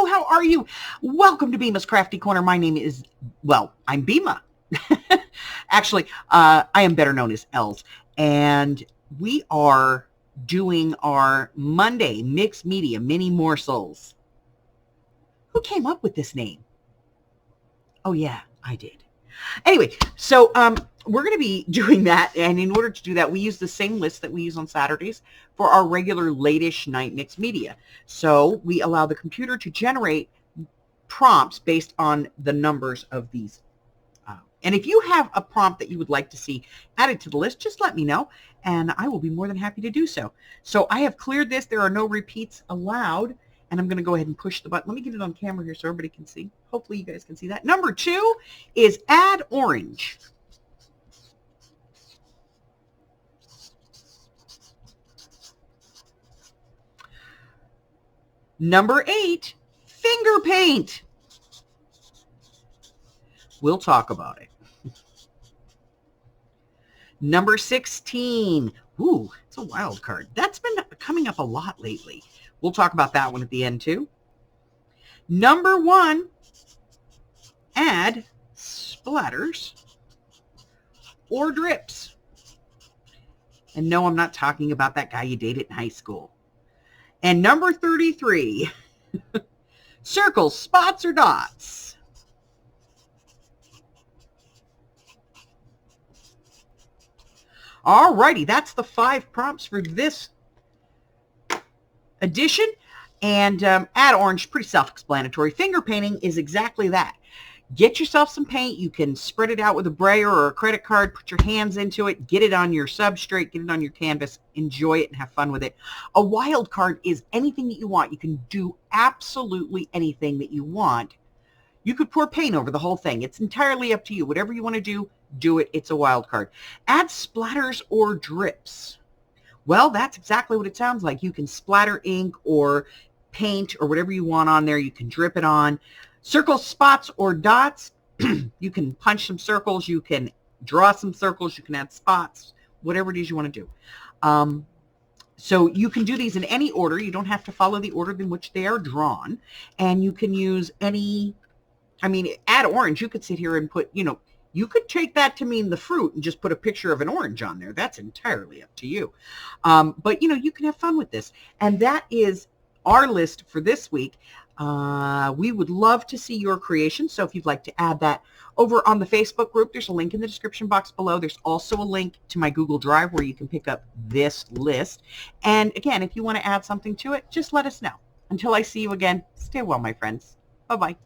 How are you? Welcome to Bima's Crafty Corner. My name is, I'm Bima. Actually, I am better known as Els. And we are doing our Monday Mixed Media Mini Morsels. Who came up with this name? Oh, yeah, I did. Anyway, so we're going to be doing that, and in order to do that, we use the same list that we use on Saturdays for our regular late-ish night mixed media. So we allow the computer to generate prompts based on the numbers of these. And if you have a prompt that you would like to see added to the list, just let me know, and I will be more than happy to do so. So I have cleared this. There are no repeats allowed. And I'm going to go ahead and push the button. Let me get it on camera here so everybody can see. Hopefully you guys can see that. Number 2 is add orange. Number 8, finger paint. We'll talk about it. Number 16. Ooh, it's a wild card. That's been coming up a lot lately. We'll talk about that one at the end too. Number 1, add splatters or drips. And no, I'm not talking about that guy you dated in high school. And number 33, circles, spots, or dots. Alrighty, that's the 5 prompts for this edition. And add orange, pretty self-explanatory. Finger painting is exactly that. Get yourself some paint. You can spread it out with a brayer or a credit card, put your hands into it, get it on your substrate, get it on your canvas, enjoy it and have fun with it. A wild card is anything that you want. You can do absolutely anything that you want. You could pour paint over the whole thing. It's entirely up to you. Whatever you want to do it. It's a wild card. Add splatters or drips. Well, that's exactly what it sounds like. You can splatter ink or paint or whatever you want on there. You can drip it on. Circles, spots, or dots. You can punch some circles. You can draw some circles. You can add spots, whatever it is you want to do. So you can do these in any order. You don't have to follow the order in which they are drawn. And you can use any, add orange. You could sit here and put, you could take that to mean the fruit and just put a picture of an orange on there. That's entirely up to you. But, you can have fun with this. And that is our list for this week. We would love to see your creation. So if you'd like to add that over on the Facebook group, there's a link in the description box below. There's also a link to my Google Drive where you can pick up this list. And again, if you want to add something to it, just let us know. Until I see you again, stay well, my friends. Bye-bye.